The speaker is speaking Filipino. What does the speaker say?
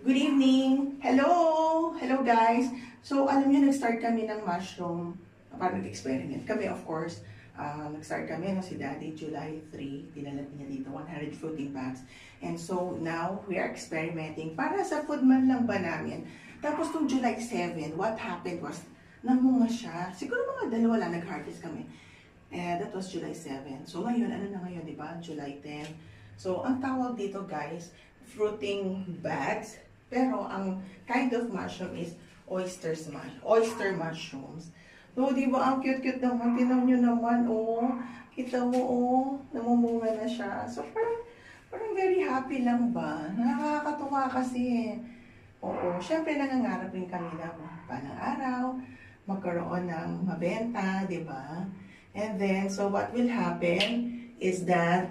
Good evening! Hello! Hello guys! So alam niyo, nag-start kami ng mushroom para nag-experiment kami, of course. Nag-start kami, si Daddy, July 3, dinalat niya dito 100 fruiting bags. And so now, we are experimenting para sa food man lang ba namin. Tapos nung July 7, what happened was, namunga siya. Siguro mga dalawa lang nag-harvest kami. That was July 7. So ngayon, ano na ngayon, di ba? July 10. So ang tawag dito guys, fruiting bags. Pero ang kind of mushroom is oyster mushrooms. So, di ba ang cute-cute naman? Tinan nyo naman, oh. Kita mo, oh. Namumunga na siya. So, parang very happy lang ba? Nakakatuwa kasi. Oo, syempre nangangarap rin kami na palang araw, magkaroon ng mabenta, di ba? And then, so what will happen is that